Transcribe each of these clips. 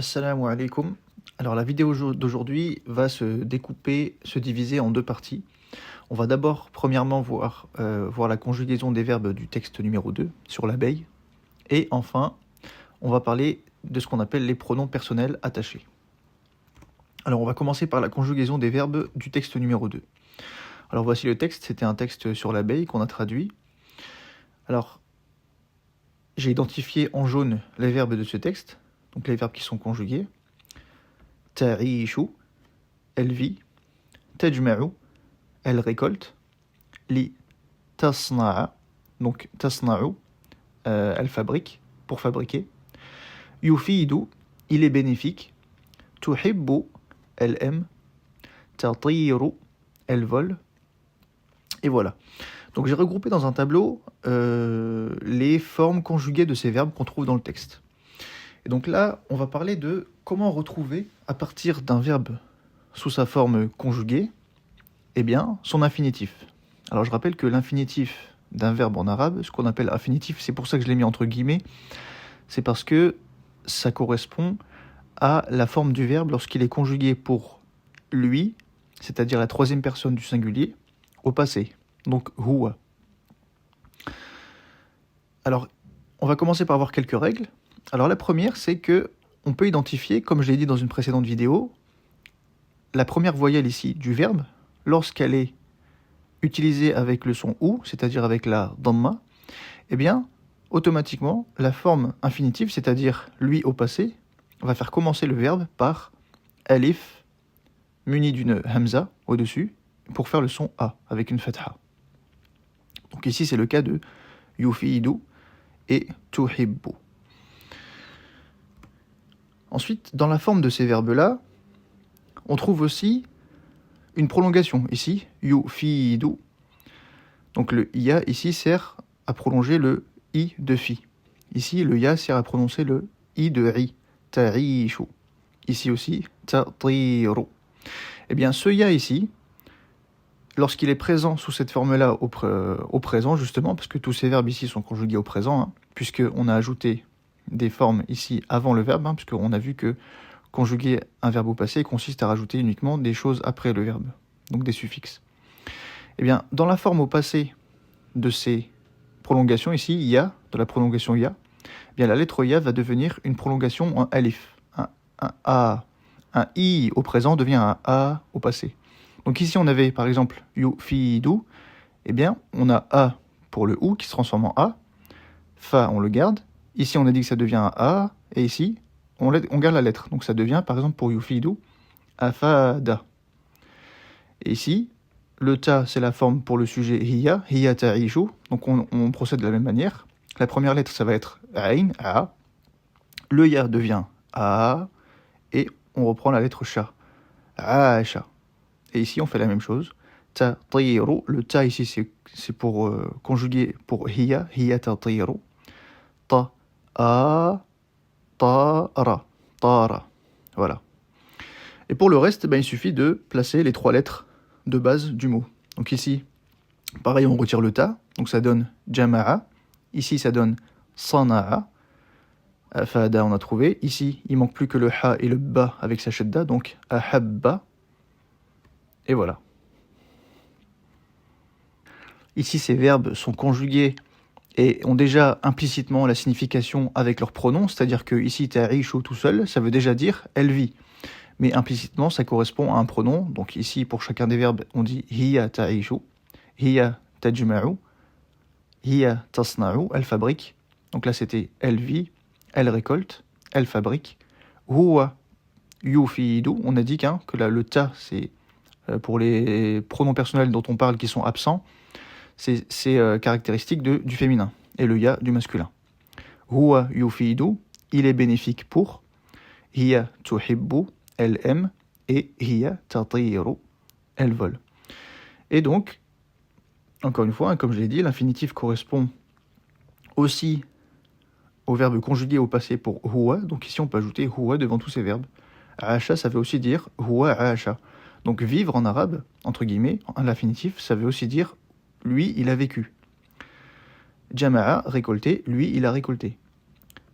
Assalamu alaikum. Alors la vidéo d'aujourd'hui va se diviser en deux parties. On va d'abord premièrement voir la conjugaison des verbes du texte numéro 2 sur l'abeille. Et enfin, on va parler de ce qu'on appelle les pronoms personnels attachés. Alors on va commencer par la conjugaison des verbes du texte numéro 2. Alors voici le texte, c'était un texte sur l'abeille qu'on a traduit. Alors, j'ai identifié en jaune les verbes de ce texte, donc les verbes qui sont conjugués. Ta'ishu, elle vit. Tajma'u, elle récolte. Li tasna'a, donc tasna'u, elle fabrique, pour fabriquer. Yufidu, il est bénéfique. Tuhibbu, elle aime. Tatiru, elle vole. Et voilà. Donc j'ai regroupé dans un tableau les formes conjuguées de ces verbes qu'on trouve dans le texte. Et donc là, on va parler de comment retrouver, à partir d'un verbe sous sa forme conjuguée, eh bien, son infinitif. Alors je rappelle que l'infinitif d'un verbe en arabe, ce qu'on appelle infinitif, c'est pour ça que je l'ai mis entre guillemets, c'est parce que ça correspond à la forme du verbe lorsqu'il est conjugué pour lui, c'est-à-dire la troisième personne du singulier, au passé. Donc huwa. Alors, on va commencer par voir quelques règles. Alors la première, c'est que on peut identifier, comme je l'ai dit dans une précédente vidéo, la première voyelle ici du verbe, lorsqu'elle est utilisée avec le son ou, c'est-à-dire avec la dhamma, eh bien, automatiquement, la forme infinitive, c'est-à-dire lui au passé, va faire commencer le verbe par alif, muni d'une hamza au-dessus, pour faire le son a, avec une fatha. Donc ici, c'est le cas de yufidu et tuhibbu. Ensuite, dans la forme de ces verbes-là, on trouve aussi une prolongation. Ici, yufidu. Donc le ya ici sert à prolonger le i de fi. Ici, le ya sert à prononcer le i de ri. Ta'ishu. Ici aussi, tatiru. Eh bien, ce ya ici, lorsqu'il est présent sous cette forme-là au présent, justement, parce que tous ces verbes ici sont conjugués au présent, puisqu'on a ajouté des formes ici avant le verbe, puisqu'on a vu que conjuguer un verbe au passé consiste à rajouter uniquement des choses après le verbe, donc des suffixes. Eh bien, dans la forme au passé de ces prolongations ici, ya, de la prolongation ya, eh bien la lettre ya va devenir une prolongation en alif, un a. Un i au présent devient un a au passé. Donc ici on avait par exemple yufidu, eh bien on a a pour le ou qui se transforme en a, fa on le garde, ici on a dit que ça devient un a, et ici on garde la lettre, donc ça devient par exemple pour yufidu, afada. Et ici, le ta c'est la forme pour le sujet hiya ta'ishu, donc on procède de la même manière. La première lettre ça va être ain, a, le ya devient a, et on reprend la lettre sha, aasha. Et ici, on fait la même chose. Tatiru, le ta ici, c'est pour conjuguer pour hiya tatiru. Ta, a, tara, tara. Voilà. Et pour le reste, il suffit de placer les trois lettres de base du mot. Donc ici, pareil, on retire le ta, donc ça donne jama'a. Ici, ça donne sana'a. Fada, on a trouvé. Ici, il manque plus que le ha et le ba avec sa shadda, donc ahabba. Et voilà. Ici, ces verbes sont conjugués et ont déjà implicitement la signification avec leur pronom, c'est-à-dire que ici, ta'ishu tout seul, ça veut déjà dire elle vit. Mais implicitement, ça correspond à un pronom. Donc ici, pour chacun des verbes, on dit hiya ta'ishu, hiya tajma'u, hiya tasna'u, elle fabrique. Donc là, c'était elle vit, elle récolte, elle fabrique. Huwa yufidu, on a dit que là, le ta, c'est pour les pronoms personnels dont on parle qui sont absents, c'est caractéristique du féminin, et le ya du masculin. Huwa yufidu, il est bénéfique pour. Hiya tuhibbu, elle aime. Et hiya tatiru, elle vole. Et donc, encore une fois, comme je l'ai dit, l'infinitif correspond aussi au verbe conjugué au passé pour huwa. Donc ici, on peut ajouter huwa devant tous ces verbes. Aasha, ça veut aussi dire huwa aasha. Donc vivre en arabe, entre guillemets, en l'infinitif, ça veut aussi dire lui, il a vécu. Jama'a, récolter, lui, il a récolté.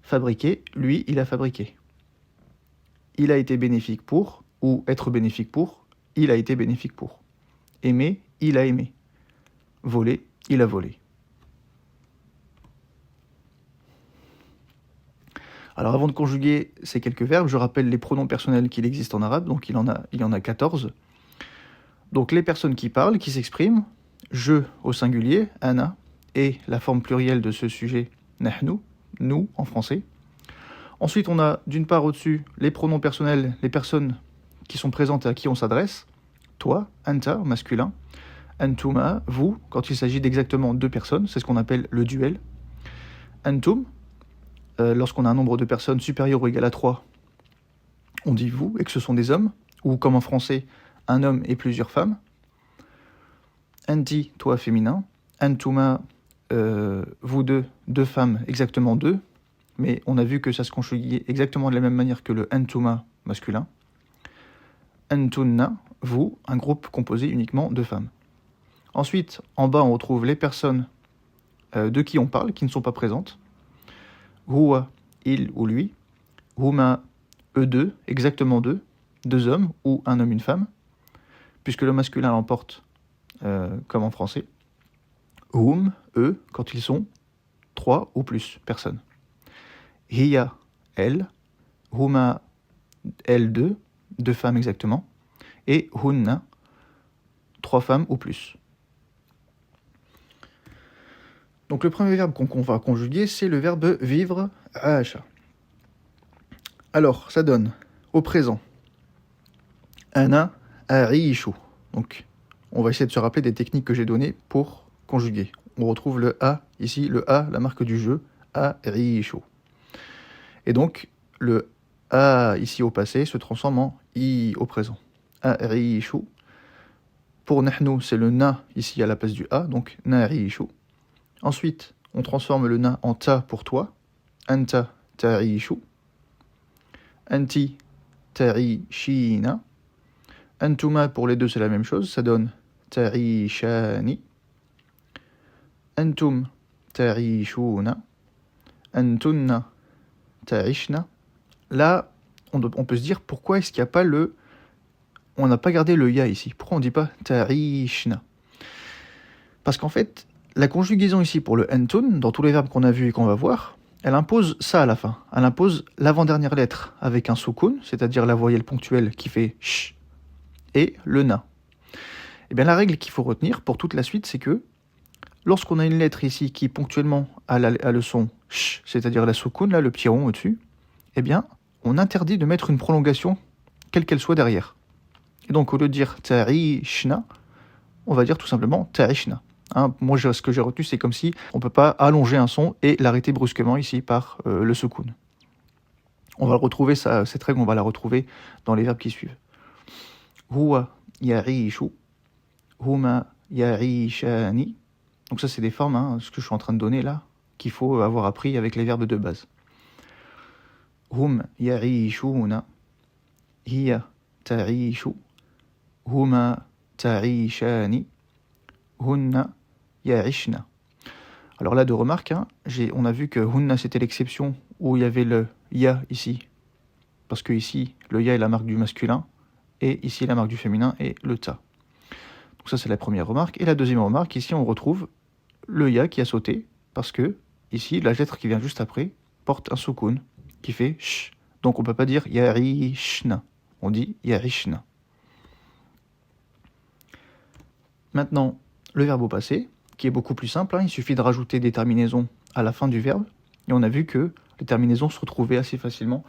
Fabriquer, lui, il a fabriqué. il a été bénéfique pour, ou être bénéfique pour, il a été bénéfique pour. Aimer, il a aimé. Voler, il a volé. Alors avant de conjuguer ces quelques verbes, je rappelle les pronoms personnels qu'il existe en arabe, donc il y en a 14. Donc les personnes qui parlent, qui s'expriment, je au singulier, ana, et la forme plurielle de ce sujet, nahnu, nous en français. Ensuite, on a d'une part au-dessus les pronoms personnels, les personnes qui sont présentes et à qui on s'adresse. Toi, anta, au masculin. Antuma, vous, quand il s'agit d'exactement deux personnes, c'est ce qu'on appelle le duel. Antum, lorsqu'on a un nombre de personnes supérieur ou égal à 3, on dit vous, et que ce sont des hommes, ou comme en français, un homme et plusieurs femmes. Anti, toi, féminin. Antuma, vous deux femmes, exactement deux, mais on a vu que ça se conjuguait exactement de la même manière que le antuma masculin. Antunna, vous, un groupe composé uniquement de femmes. Ensuite, en bas, on retrouve les personnes de qui on parle, qui ne sont pas présentes. Huwa, il ou lui. Huma, eux deux, exactement deux hommes ou un homme, une femme, puisque le masculin l'emporte comme en français. Hum, eux, quand ils sont 3 ou plus personnes. Hiya, elle. Huma, elles deux femmes exactement. Et hunna, 3 femmes ou plus. Donc le premier verbe qu'on va conjuguer, c'est le verbe vivre, aasha. Alors, ça donne au présent ana aishu. Donc, on va essayer de se rappeler des techniques que j'ai données pour conjuguer. On retrouve le a ici, le a, la marque du jeu, aishu. Et donc, le a ici au passé se transforme en i au présent. Aishu. Pour nahnu, c'est le na ici à la place du a, donc naishu. Ensuite, on transforme le na en ta pour toi. Anta ta'ishu. Anti ta'ishina. Antuma pour les deux, c'est la même chose, ça donne ta'ishani. Antum ta'ishuna. Antunna ta'ishna. Là, on peut se dire pourquoi est-ce qu'il n'y a pas le... On n'a pas gardé le ya ici. Pourquoi on ne dit pas ta'ishna? Parce qu'en fait, la conjugaison ici pour le antun, dans tous les verbes qu'on a vus et qu'on va voir, elle impose ça à la fin. Elle impose l'avant-dernière lettre avec un soukoun, c'est-à-dire la voyelle ponctuelle qui fait sh, et le na. Et bien la règle qu'il faut retenir pour toute la suite, c'est que lorsqu'on a une lettre ici qui ponctuellement a le son sh, c'est-à-dire la soukoun, là, le petit rond au-dessus, eh bien, on interdit de mettre une prolongation, quelle qu'elle soit derrière. Et donc, au lieu de dire ta'ishna, on va dire tout simplement ta'ishna. Moi, ce que j'ai retenu, c'est comme si on ne peut pas allonger un son et l'arrêter brusquement ici par le soukoun. On va le retrouver, cette règle, on va la retrouver dans les verbes qui suivent. Huwa ya'ishu, huma ya'ishani. Donc ça, c'est des formes, ce que je suis en train de donner là, qu'il faut avoir appris avec les verbes de base. Hum ya'ishuna, hiya ta'ishu, huma ta'ishani, hunna ya'ishna. Alors là, de remarque, on a vu que hunna c'était l'exception où il y avait le ya ici, parce que ici le ya est la marque du masculin et ici la marque du féminin est le ta. Donc ça c'est la première remarque. Et la deuxième remarque, ici on retrouve le ya qui a sauté parce que ici la lettre qui vient juste après porte un soukoun qui fait sh. Donc on peut pas dire yarishna, on dit yarishna. Maintenant, le verbe au passé, qui est beaucoup plus simple, il suffit de rajouter des terminaisons à la fin du verbe, et on a vu que les terminaisons se retrouvaient assez facilement,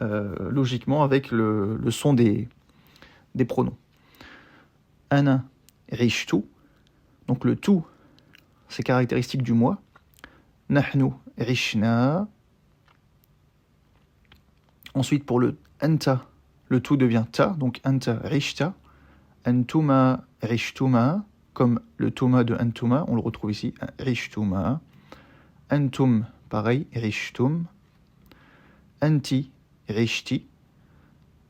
logiquement, avec le son des pronoms. Ana rishtu, donc le tout, c'est caractéristique du moi. Nahnu rishna. Ensuite, pour le anta, le tout devient ta, donc anta rishta. Antuma rishtuma, comme le tuma de antuma, on le retrouve ici, rishtuma. Antum, pareil, rishtum. Anti, rishti.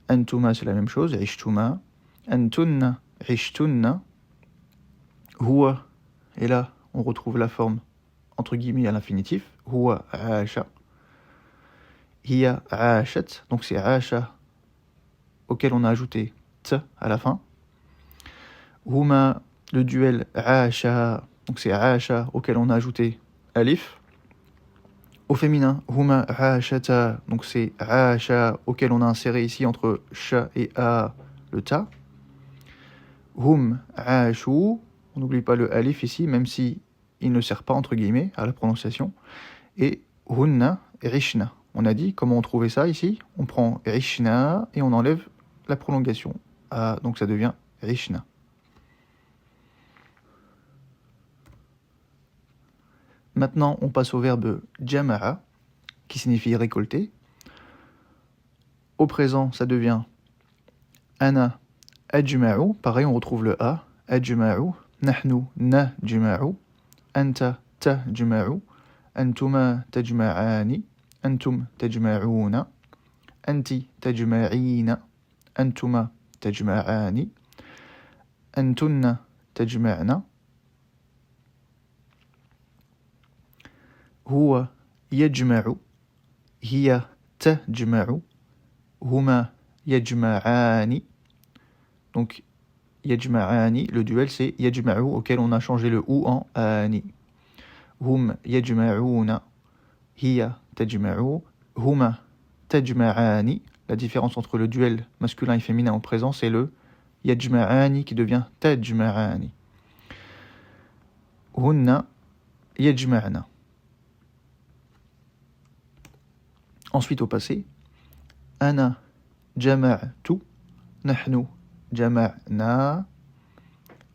Antuma, c'est la même chose, rishtuma. Antunna, rishtunna. Huwa, et là, on retrouve la forme, entre guillemets, à l'infinitif. Huwa, aasha. Hiya, aashat, donc c'est aasha auquel on a ajouté t à la fin. Huma, le duel aasha, donc c'est aasha auquel on a ajouté alif. Au féminin, huma aashata, donc c'est aasha auquel on a inséré ici entre sha et a le ta. Hum aashu, on n'oublie pas le alif ici, même si il ne sert pas entre guillemets à la prononciation. Et hunna rishna. On a dit comment on trouvait ça ici. On prend rishna et on enlève la prolongation. Donc ça devient rishna. Maintenant, on passe au verbe jama'a, qui signifie récolter. Au présent, ça devient ana ajma'u. Pareil, on retrouve le a. Ajma'u. Nahnu najma'u. Anta tajma'u. Antuma tajma'ani. Antum tajma'una. Anti tajma'ina. Antuma tajma'ani. Antunna tajma'na. هو يجمع هي تجمع هما يجمعان. Donc يجمعان, le duel c'est يجمع auquel on a changé le ou en ani. هم يجمعون هي تجمع هما تجمعان. La différence entre le duel masculin et féminin au présent, c'est le يجمعان qui devient تجمعان. هن يجمعن. Ensuite au passé, ana jama'tu, nahnu jama'na,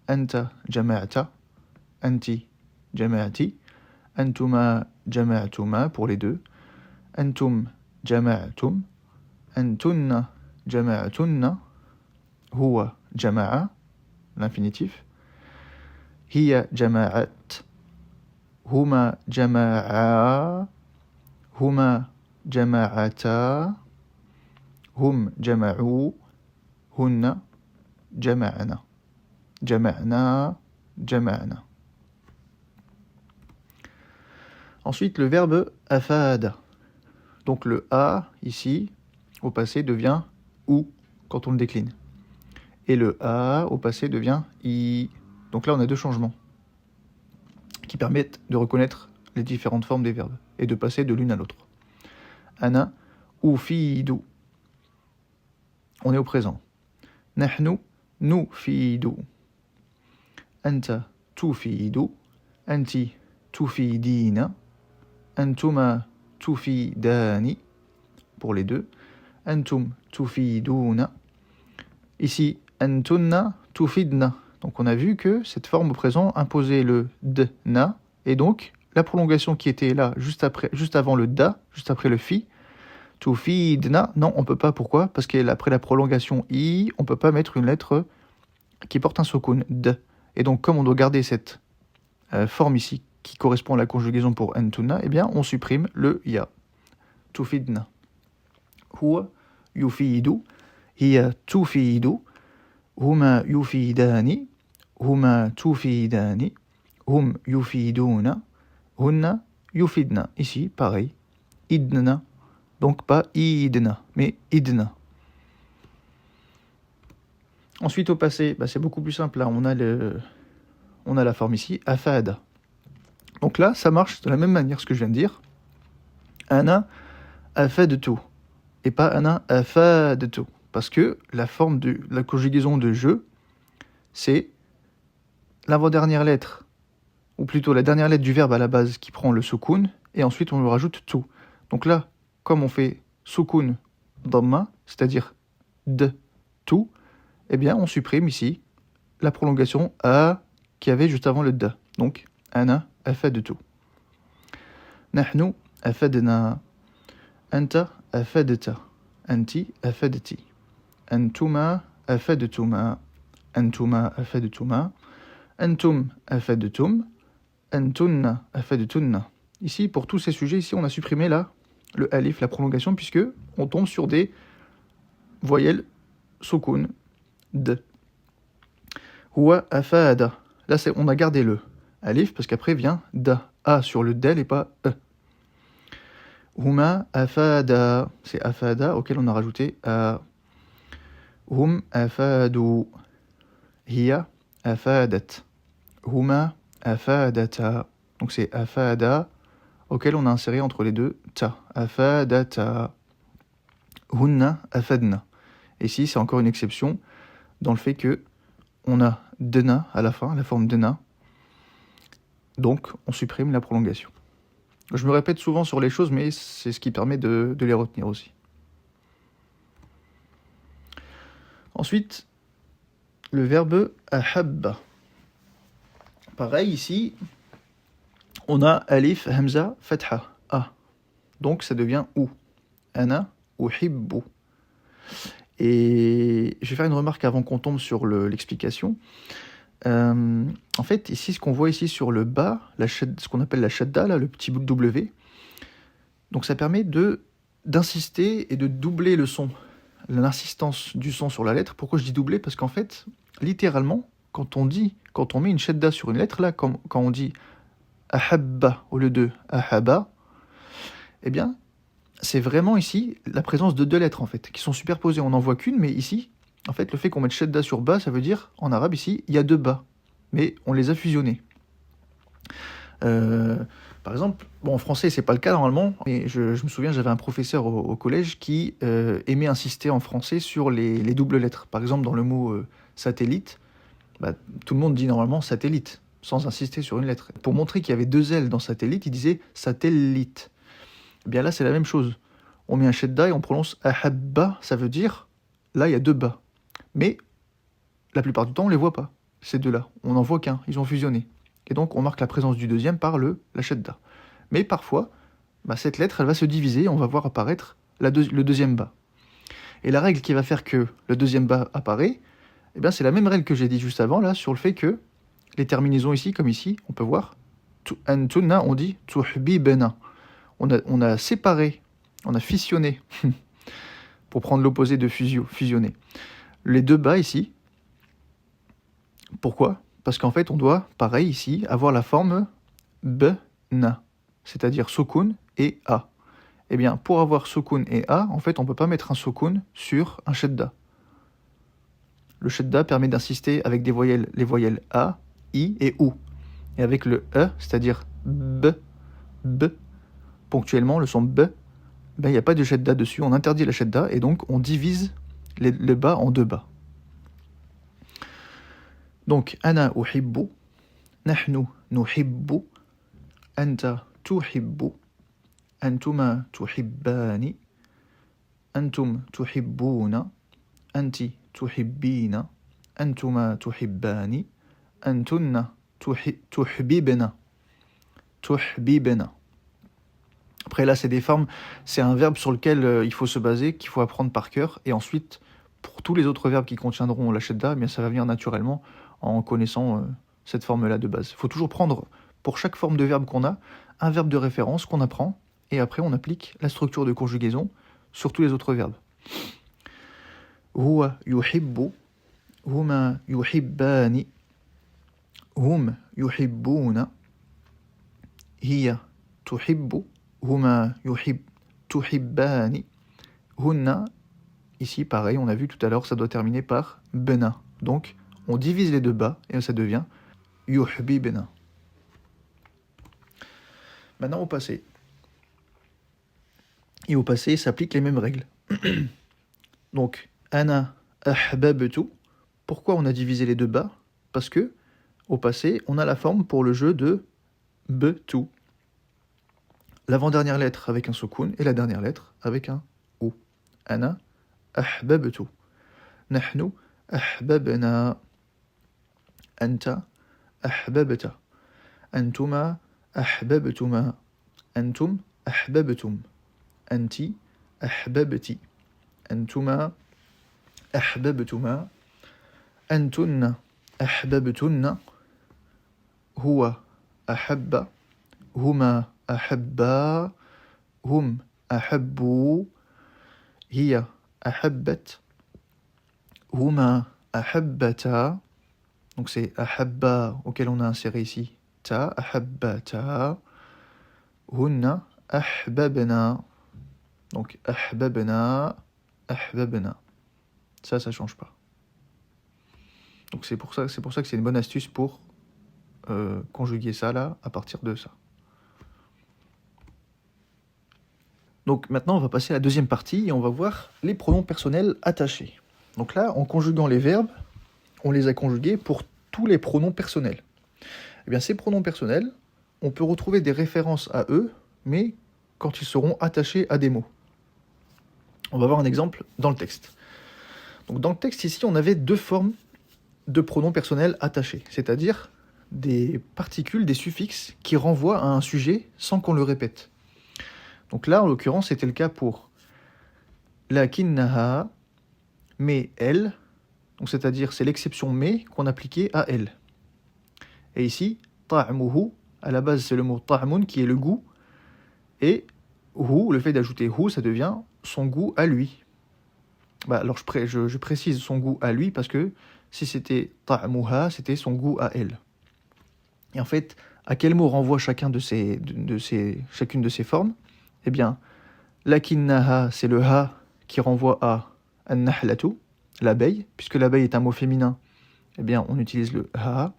anta jama'ta, anti jama'ti, antuma jama'tuma pour les deux, antum jama'tum, antunna jama'tunna, huwa jama'a, l'infinitif, hiya jama'at, huma jama'a, huma jama'ata, hum jama'u, hunna jama'na, jama'na, jama'na. Ensuite, le verbe afada. Donc le a, ici, au passé, devient ou quand on le décline. Et le a, au passé, devient i. Donc là, on a deux changements qui permettent de reconnaître les différentes formes des verbes et de passer de l'une à l'autre. Ana ufidu. On est au présent. Nahnu nufidu. Anta tufidu. Anti tufidina. Antuma tufidani. Pour les deux. Antum tufiduna. Ici, antunna tufidna. Donc on a vu que cette forme au présent imposait le dna. Et donc, la prolongation qui était là, juste avant le da, juste après le fi, tufidna, non, on peut pas. Pourquoi? Parce qu'après la prolongation i, on peut pas mettre une lettre qui porte un sukun, d. Et donc, comme on doit garder cette forme ici, qui correspond à la conjugaison pour antunna, eh bien, on supprime le ya. Tufidna. Huwa yufidu, hiya tufidu, huma yufidani, huma tufidani, hum yufiduna, hunna yufidna. Ici, pareil. Idna. Donc pas idna, mais idna. Ensuite, au passé, c'est beaucoup plus simple. Là, on a la forme ici, afada. Donc là, ça marche de la même manière ce que je viens de dire. Ana afadtu. Et pas ana afadtu. Parce que la forme de la conjugaison de je, c'est l'avant-dernière lettre, ou plutôt la dernière lettre du verbe à la base qui prend le sukun, et ensuite on lui rajoute tu. Donc là, comme on fait sukun dhamma, c'est-à-dire d, tu, eh bien on supprime ici la prolongation a qui avait juste avant le d. Donc, ana afadtu. Nahnu afadna. Anta afadta. Anti afadti. Antuma afadtuma. Antuma afadtuma. Antum afadtum. Antunna afadtunna. Ici, pour tous ces sujets, ici, on a supprimé là le alif, la prolongation, puisque on tombe sur des voyelles sukun, d. Huwa afada. Là, on a gardé le alif, parce qu'après vient da, a sur le del et pas e. Huma afada, c'est afada, auquel on a rajouté a. hum afadu, hiya afadat, huma afadata. Donc c'est afada auquel on a inséré entre les deux ta, afadata, hunna afadna. Et ici c'est encore une exception dans le fait que on a dena à la fin, la forme dena, donc on supprime la prolongation. Je me répète souvent sur les choses, mais c'est ce qui permet de les retenir aussi. Ensuite, le verbe ahabba. Pareil ici, on a alif, hamza, fatha, a. Donc ça devient ou. Ana, uhibbu. Et je vais faire une remarque avant qu'on tombe sur l'explication. En fait, ici, ce qu'on voit ici sur le bas, ce qu'on appelle la shadda, là, le petit bout de W, donc ça permet d'insister et de doubler le son, l'insistance du son sur la lettre. Pourquoi je dis doubler? Parce qu'en fait, littéralement, quand on met une shadda sur une lettre, là, quand on dit ahabba au lieu de ahaba, eh bien, c'est vraiment ici la présence de deux lettres, en fait, qui sont superposées. On n'en voit qu'une, mais ici, en fait, le fait qu'on mette shadda sur ba, ça veut dire, en arabe, ici, il y a deux ba, mais on les a fusionnés. Par exemple, en français, c'est pas le cas normalement, mais je me souviens, j'avais un professeur au collège qui aimait insister en français sur les doubles lettres. Par exemple, dans le mot satellite, tout le monde dit normalement satellite, sans insister sur une lettre. Pour montrer qu'il y avait deux L dans satellite, il disait satellite. Eh bien là, c'est la même chose. On met un shadda et on prononce ahabba, ça veut dire, là, il y a deux bas. Mais la plupart du temps, on les voit pas, ces deux-là. On n'en voit qu'un, ils ont fusionné. Et donc, on marque la présence du deuxième par la shadda. Mais parfois, cette lettre, elle va se diviser et on va voir apparaître le deuxième bas. Et la règle qui va faire que le deuxième bas apparaît, eh bien, c'est la même règle que j'ai dit juste avant, là, sur le fait que les terminaisons ici, comme ici, on peut voir, antunna, on dit tuhbibena. On a séparé, on a fissionné, pour prendre l'opposé de fusionner. Les deux bas ici, pourquoi? Parce qu'en fait, on doit, pareil ici, avoir la forme bna, c'est-à-dire sukun et a. Eh bien, pour avoir sukun et a, en fait, on ne peut pas mettre un sukun sur un shadda. Le shadda permet d'insister avec les voyelles a, i et ou. Et avec le e, c'est-à-dire b, ponctuellement, le son b, il n'y a pas de shadda dessus, on interdit la shadda, et donc on divise le bas en deux bas. Donc, ana uhibbu, nahnu nuhibbu, anta tuhibbu, antuma tuhibbani, antum tuhibbuna, anti tuhibbina, antuma tuhibbani, antunna tuhbibna. Tuhbibna. Après là, c'est des formes, c'est un verbe sur lequel il faut se baser, qu'il faut apprendre par cœur, et ensuite, pour tous les autres verbes qui contiendront la shadda, eh bien ça va venir naturellement en connaissant cette forme-là de base. Il faut toujours prendre, pour chaque forme de verbe qu'on a, un verbe de référence qu'on apprend, et après on applique la structure de conjugaison sur tous les autres verbes. Huwa yuhibbu, huma yuhibbani, hum yuhibbuna, hiya tuhibbu, huma tuhibbani, hunna. Ici, pareil, on a vu tout à l'heure, ça doit terminer par bena. Donc, on divise les deux bas et ça devient yuhbibna. Maintenant, au passé. Et au passé, s'appliquent les mêmes règles. Donc, ana ahbabtu. Pourquoi on a divisé les deux bas? Parce que, au passé, on a la forme pour le jeu de betu. L'avant-dernière lettre avec un sukun et la dernière lettre avec un ou. Ana ahbabtu. Nahnu ahbabna. Anta ahbabta. Antuma ahbabtuma. Antum ahbabtum. Anti ahbabti. Antuma ahbabtuma. Antunna ahbabtunna. Huwa ahabba. Huma ahabba. Hum ahabbu. Hiya ahabbat. Huma ahabbata. Donc c'est ahabba auquel on a inséré ici ta, ahabbata. Hunna ahbabna. Donc ahbabna, ahbabna. Ça change pas. Donc c'est pour ça que c'est une bonne astuce pour conjuguer ça là à partir de ça. Donc maintenant, on va passer à la deuxième partie et on va voir les pronoms personnels attachés. Donc là, en conjuguant les verbes, on les a conjugués pour tous les pronoms personnels. Eh bien, ces pronoms personnels, on peut retrouver des références à eux, mais quand ils seront attachés à des mots. On va voir un exemple dans le texte. Donc dans le texte ici, on avait deux formes de pronoms personnels attachés, c'est-à-dire des particules, des suffixes qui renvoient à un sujet sans qu'on le répète. Donc là, en l'occurrence, c'était le cas pour lakinnaha, mais elle, donc c'est-à-dire c'est l'exception mais qu'on appliquait à elle. Et ici, ta'muhu, à la base c'est le mot ta'mun qui est le goût, et hu, le fait d'ajouter hu, ça devient son goût à lui. Alors je précise son goût à lui parce que si c'était ta'muha, c'était son goût à elle. Et en fait, à quel mot renvoie chacune de ces formes? Eh bien, lakinnaha, c'est le ha qui renvoie à an-nahlatu, l'abeille, puisque l'abeille est un mot féminin, eh bien on utilise le ha.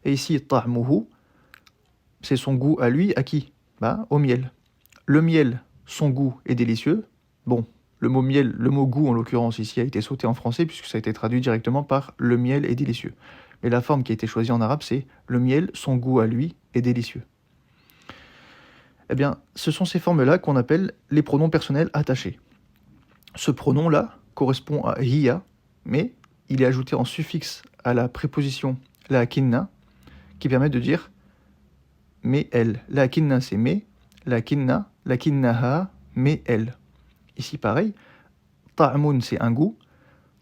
Et ici, ta'muhu, c'est son goût à lui, à qui? Au miel. Le miel, son goût est délicieux. Bon, le mot miel, le mot goût en l'occurrence ici a été sauté en français puisque ça a été traduit directement par le miel est délicieux. Mais la forme qui a été choisie en arabe, c'est le miel, son goût à lui est délicieux. Eh bien, ce sont ces formes-là qu'on appelle les pronoms personnels attachés. Ce pronom-là correspond à hiya, mais il est ajouté en suffixe à la préposition lakinna, qui permet de dire mais elle. Lakinna c'est mais, lakinna, lakinnaha, mais elle. Ici pareil, ta'mun c'est un goût,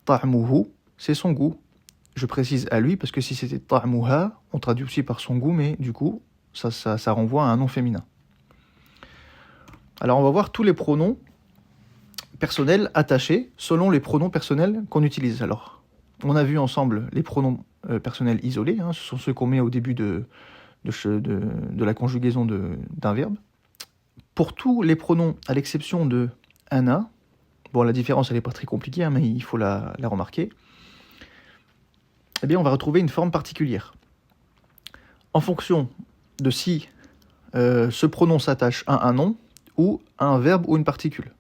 ta'muhu c'est son goût. Je précise à lui parce que si c'était ta'muha, on traduit aussi par son goût, mais du coup ça renvoie à un nom féminin. Alors on va voir tous les pronoms personnels attachés selon les pronoms personnels qu'on utilise. Alors, on a vu ensemble les pronoms personnels isolés, ce sont ceux qu'on met au début de la conjugaison d'un verbe. Pour tous les pronoms, à l'exception de ana, bon la différence elle n'est pas très compliquée, mais il faut la remarquer, eh bien on va retrouver une forme particulière. En fonction de si ce pronom s'attache à un nom, ou à un verbe ou une particule.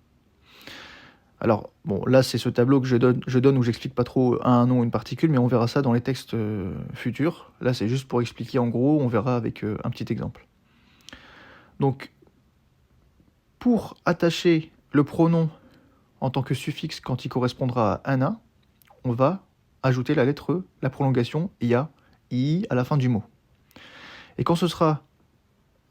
Alors, bon, là, c'est ce tableau que je donne où j'explique pas trop un nom ou une particule, mais on verra ça dans les textes futurs. Là, c'est juste pour expliquer en gros, on verra avec un petit exemple. Donc, pour attacher le pronom en tant que suffixe quand il correspondra à ana, on va ajouter la prolongation ia, i à la fin du mot. Et quand ce sera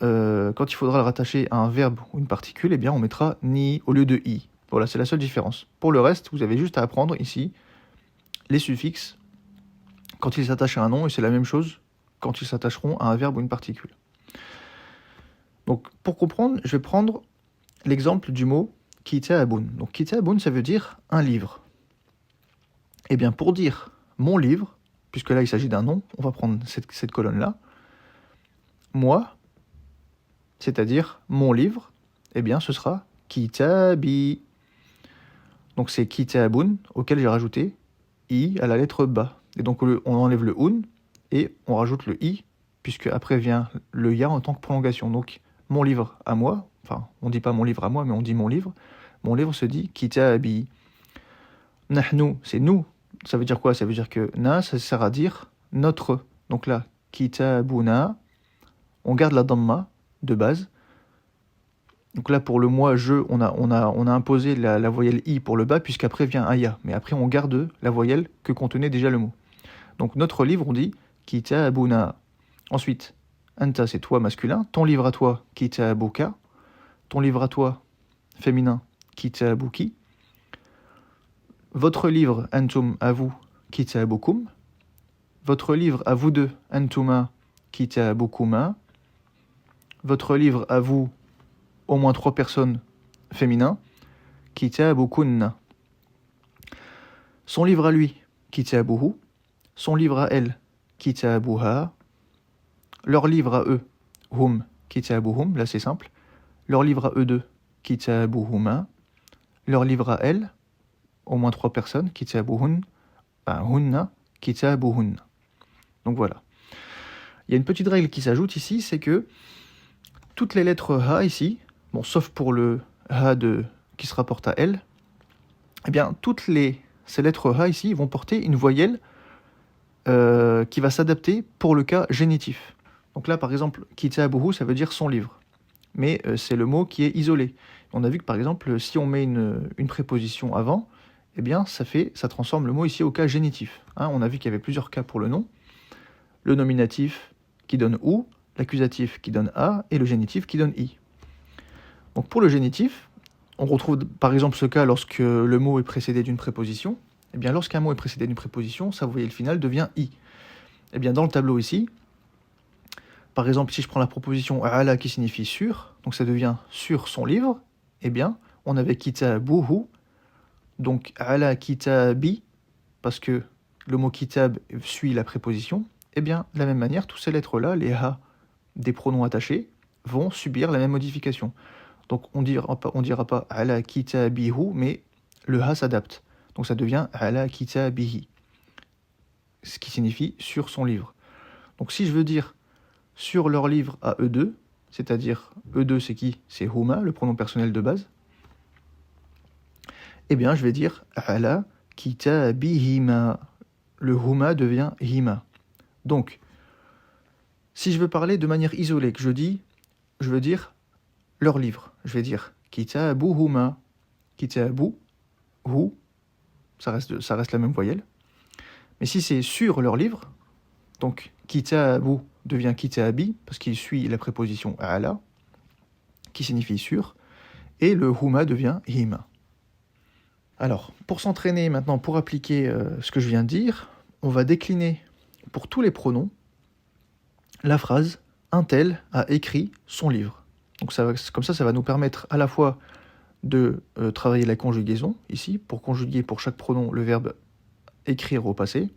quand il faudra le rattacher à un verbe ou une particule, eh bien on mettra ni au lieu de i. Voilà, c'est la seule différence. Pour le reste, vous avez juste à apprendre ici les suffixes quand ils s'attachent à un nom, et c'est la même chose quand ils s'attacheront à un verbe ou une particule. Donc pour comprendre, je vais prendre l'exemple du mot kitabun. Donc kitabun, ça veut dire un livre. Eh bien pour dire mon livre, puisque là il s'agit d'un nom, on va prendre cette colonne-là. Moi, c'est-à-dire mon livre, eh bien ce sera kitabi. Donc c'est kitabun auquel j'ai rajouté i à la lettre ba. Et donc on enlève le un et on rajoute le i, puisque après vient le ya en tant que prolongation. Donc mon livre à moi, enfin on dit pas mon livre à moi, mais on dit mon livre se dit kitabi. Nahnu, c'est nous. Ça veut dire quoi? Ça veut dire que na, ça sert à dire notre. Donc là, kitabuna, on garde la damma de base. Donc là, pour le moi, je, on a imposé la voyelle i pour le bas, puisqu'après vient un ya. Mais après, on garde la voyelle que contenait déjà le mot. Donc notre livre, on dit kitabuna. Ensuite, anta, c'est toi masculin. Ton livre à toi, kitabuka. Ton livre à toi, féminin, kitabuki. Votre livre, antum, à vous, kitabukum. Votre livre à vous deux, antuma, kitabukuma. Votre livre à vous, au moins 3 personnes, féminin, kitabukunna. Son livre à lui, kitabuhu. Son livre à elle, kitabuha. Leur livre à eux, hum, kitabuhum, là c'est simple. Leur livre à eux deux, kitabuhuma. Leur livre à elle, au moins 3 personnes, kitabuhun, hunna, kitabuhun. Donc voilà. Il y a une petite règle qui s'ajoute ici, c'est que toutes les lettres ha ici, bon, sauf pour le ha qui se rapporte à elle, eh bien, ces lettres ha ici vont porter une voyelle qui va s'adapter pour le cas génitif. Donc là, par exemple, kitabuhu, ça veut dire son livre. Mais c'est le mot qui est isolé. On a vu que, par exemple, si on met une préposition avant, eh bien, ça transforme le mot ici au cas génitif. Hein, on a vu qu'il y avait plusieurs cas pour le nom. Le nominatif qui donne ou, l'accusatif qui donne a, et le génitif qui donne i. Donc pour le génitif, on retrouve par exemple ce cas lorsque le mot est précédé d'une préposition. Eh bien, lorsqu'un mot est précédé d'une préposition, sa voyelle finale devient i. Eh bien, dans le tableau ici, par exemple, si je prends la proposition ala qui signifie sur, donc ça devient sur son livre, eh bien, on avait kitabuhu, donc ala kitabi, parce que le mot kitab suit la préposition. Eh bien, de la même manière, toutes ces lettres-là, les ha des pronoms attachés, vont subir la même modification. Donc on dira pas ala kitabihu, mais le ha s'adapte. Donc ça devient ala kitabihi, ce qui signifie sur son livre. Donc si je veux dire sur leur livre à eux deux, c'est-à-dire eux deux c'est qui? C'est huma, le pronom personnel de base. Eh bien je vais dire ala kitabihima. Le huma devient hima. Donc, si je veux parler de manière isolée, que je veux dire leur livre. Je vais dire kitabuhuma. Kitabu, hu, ça reste la même voyelle. Mais si c'est sur leur livre, donc kitabu devient kitabi, parce qu'il suit la préposition ala, qui signifie sur, et le huma devient hima. Alors, pour s'entraîner maintenant, pour appliquer ce que je viens de dire, on va décliner pour tous les pronoms la phrase « un tel a écrit son livre ». Donc comme ça va nous permettre à la fois de travailler la conjugaison, ici, pour conjuguer pour chaque pronom le verbe écrire au passé,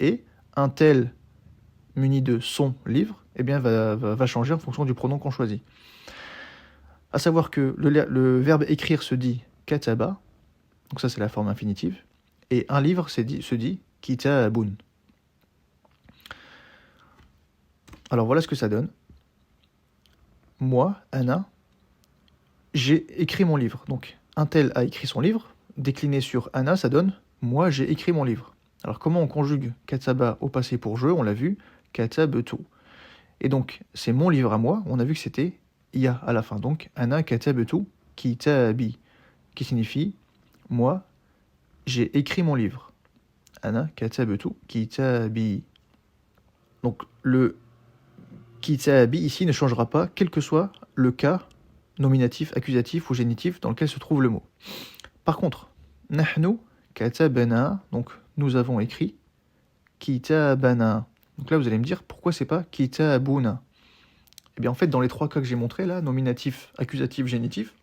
et un tel muni de son livre, eh bien, va changer en fonction du pronom qu'on choisit. À savoir que le verbe écrire se dit kataba, donc ça c'est la forme infinitive, et un livre se dit kitabun. Alors voilà ce que ça donne. Moi, Anna, j'ai écrit mon livre. Donc un tel a écrit son livre, décliné sur Anna, ça donne moi j'ai écrit mon livre. Alors comment on conjugue kataba au passé pour je, on l'a vu, katabtu. Et donc c'est mon livre à moi, on a vu que c'était ya à la fin. Donc Anna katabtu kitabi, qui signifie moi j'ai écrit mon livre. Anna katabtu kitabi. Donc le kitabi ici ne changera pas, quel que soit le cas nominatif, accusatif ou génitif dans lequel se trouve le mot. Par contre, nahnu katabana, donc nous avons écrit, kitabana. Donc là vous allez me dire pourquoi c'est pas kitabuna. Eh bien en fait dans les trois cas que j'ai montrés là, nominatif, accusatif, génitif,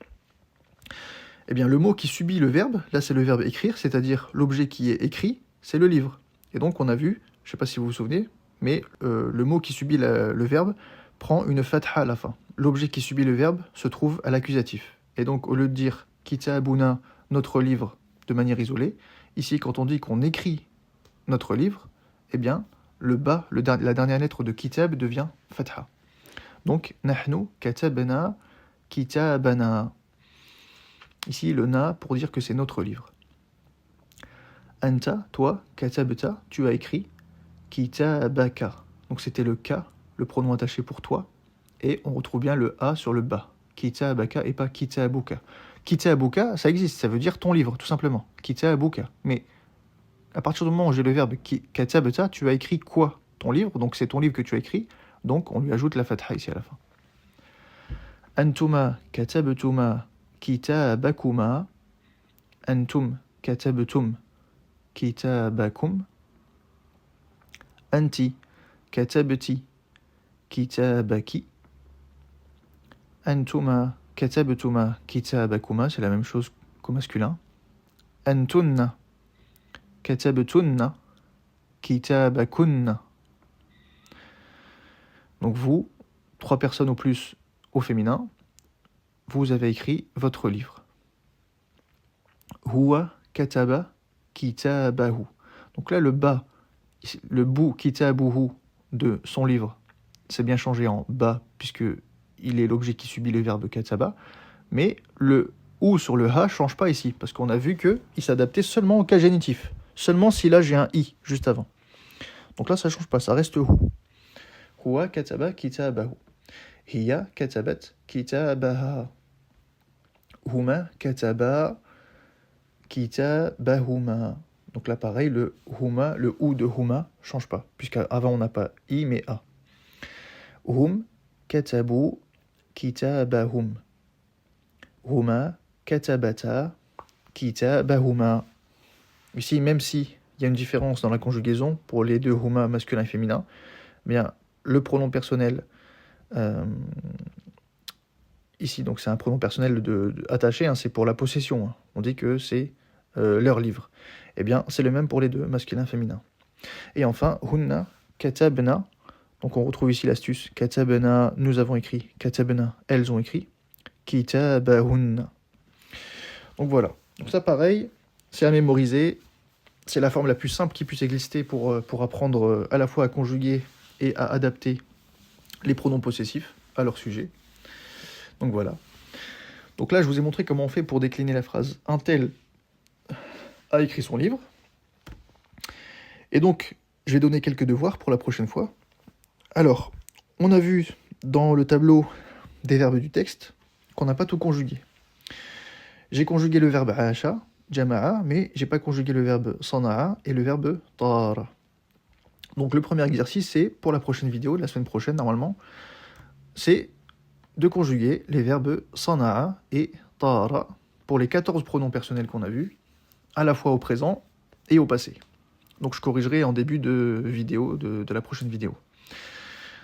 eh bien le mot qui subit le verbe, là c'est le verbe écrire, c'est-à-dire l'objet qui est écrit, c'est le livre. Et donc on a vu, je ne sais pas si vous vous souvenez, mais le mot qui subit le verbe prend une fatha à la fin. L'objet qui subit le verbe se trouve à l'accusatif. Et donc, au lieu de dire « kitabuna », notre livre, de manière isolée, ici, quand on dit qu'on écrit notre livre, eh bien, le bas, la dernière lettre de kitab devient fatha. Donc, « nahnu katabna kitabana ». Ici, le « na » pour dire que c'est notre livre. « Anta », toi, « katabta », tu as écrit « kitabaka ». Donc, c'était le « ka », le pronom attaché pour toi, et on retrouve bien le A sur le bas. Kitabaka et pas kitabuka. Kitabuka, ça existe, ça veut dire ton livre, tout simplement. Kitabuka. Mais à partir du moment où j'ai le verbe katabta, tu as écrit quoi? Ton livre, donc c'est ton livre que tu as écrit, donc on lui ajoute la fatha ici à la fin. Antuma katabtuma kitabakuma. Antum katabtum kitabakum. Anti katabti kitabaki. Antuma katabtuma kitabakuma, c'est la même chose qu'au masculin. Antunna katabtunna kitabakunna. Donc vous, 3 personnes au plus au féminin, vous avez écrit votre livre. Huwa kataba kitabahu. Donc là, le ba, le bout kitabuhu de son livre, c'est bien changé en ba, puisque il est l'objet qui subit le verbe kataba. Mais le ou sur le ha change pas ici, parce qu'on a vu qu'il s'adaptait seulement au cas génitif. Seulement si là j'ai un i juste avant. Donc là, ça change pas, ça reste hu. Huwa kataba kitabahu. Hiya katabat kitabaha. Huma kataba kitabahuma. Donc là, pareil, le huma, le ou de huma change pas, puisqu'avant on n'a pas i mais a. Hum katabu kitabahum. Huma katabata kitabahuma. Ici, même si il y a une différence dans la conjugaison pour les deux huma masculin et féminin, eh bien le pronom personnel ici, donc c'est un pronom personnel attaché, hein, c'est pour la possession. Hein. On dit que c'est leur livre. Eh bien, c'est le même pour les deux, masculin et féminin. Et enfin, hunna katabna. Donc on retrouve ici l'astuce. Katabna, nous avons écrit. Katabna, elles ont écrit. Kitabahunna. Donc voilà. Donc ça, pareil, c'est à mémoriser. C'est la forme la plus simple qui puisse exister pour apprendre à la fois à conjuguer et à adapter les pronoms possessifs à leur sujet. Donc voilà. Donc là, je vous ai montré comment on fait pour décliner la phrase « Un tel a écrit son livre ». Et donc, je vais donner quelques devoirs pour la prochaine fois. Alors, on a vu dans le tableau des verbes du texte qu'on n'a pas tout conjugué. J'ai conjugué le verbe « aasha », jama'a, mais j'ai pas conjugué le verbe « sana'a » et le verbe « tara ». Donc le premier exercice, c'est, pour la prochaine vidéo, la semaine prochaine normalement, c'est de conjuguer les verbes sana'a et tara pour les 14 pronoms personnels qu'on a vus, à la fois au présent et au passé. Donc je corrigerai en début de vidéo, de la prochaine vidéo.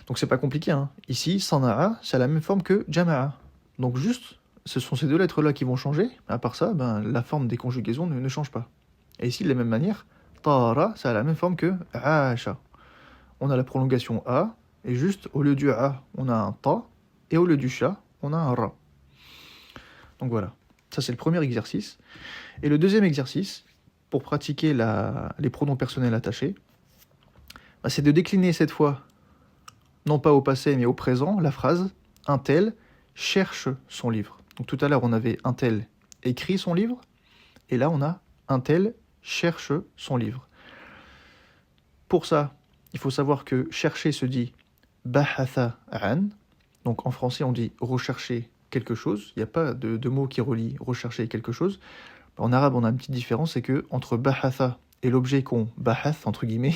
Donc c'est pas compliqué, hein. Ici, sana'a, c'est la même forme que jama'a. Donc juste, ce sont ces deux lettres-là qui vont changer. À part ça, la forme des conjugaisons ne change pas. Et ici, de la même manière, tara, ça a la même forme que aasha. On a la prolongation a, et juste au lieu du a, on a un ta, et au lieu du sha, on a un ra. Donc voilà, ça c'est le premier exercice. Et le deuxième exercice, pour pratiquer les pronoms personnels attachés, c'est de décliner cette fois, non pas au passé mais au présent, la phrase « Un tel cherche son livre ». Donc tout à l'heure on avait « Un tel écrit son livre », et là on a « Un tel cherche son livre ». Pour ça, il faut savoir que chercher se dit « bahatha an ». Donc en français on dit « rechercher quelque chose ». Il n'y a pas de mot qui relie « rechercher quelque chose ». En arabe on a une petite différence, c'est que entre « bahatha » et l'objet qu'on « bahath » entre guillemets,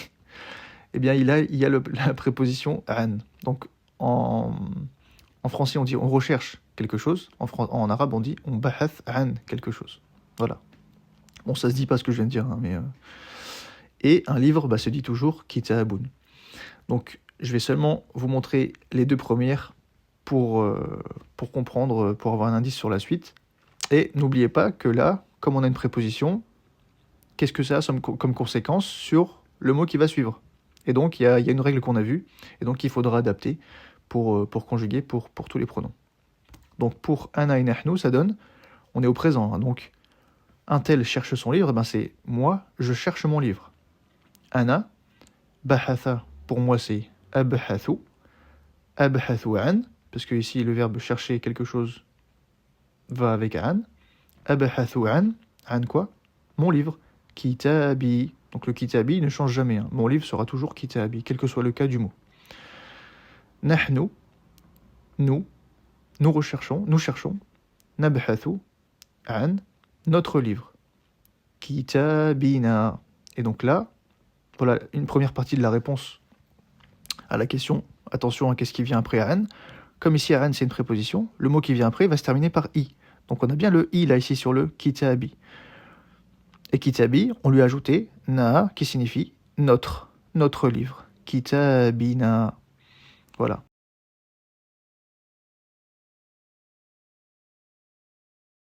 eh bien il y a la préposition « an ». Donc en français on dit « on recherche quelque chose ». En arabe on dit « on bahath an quelque chose ». Voilà. Bon, ça se dit pas ce que je viens de dire, hein, mais... Et un livre se dit toujours « kitabun ». Donc je vais seulement vous montrer les deux premières pour comprendre, pour avoir un indice sur la suite. Et n'oubliez pas que là, comme on a une préposition, qu'est-ce que ça a comme conséquence sur le mot qui va suivre? Et donc, il y a une règle qu'on a vue, et donc il faudra adapter pour conjuguer pour tous les pronoms. Donc pour ana et nahnu, ça donne, on est au présent, hein, donc un tel cherche son livre, c'est moi, je cherche mon livre. Ana, bahatha, pour moi c'est abhathu an, parce que ici le verbe chercher quelque chose va avec an. Abhathu an quoi? Mon livre. Kitabi. Donc le kitabi ne change jamais. Hein. Mon livre sera toujours kitabi, quel que soit le cas du mot. Nahnu, nous cherchons. Nabhathu an, notre livre. Kitabina. Et donc là, voilà une première partie de la réponse à la question. Attention à qu'est-ce qui vient après an. Comme ici an c'est une préposition, le mot qui vient après va se terminer par i. Donc on a bien le i là ici sur le kitabi. Et kitabi, on lui a ajouté na qui signifie notre livre. Kitabina. Voilà.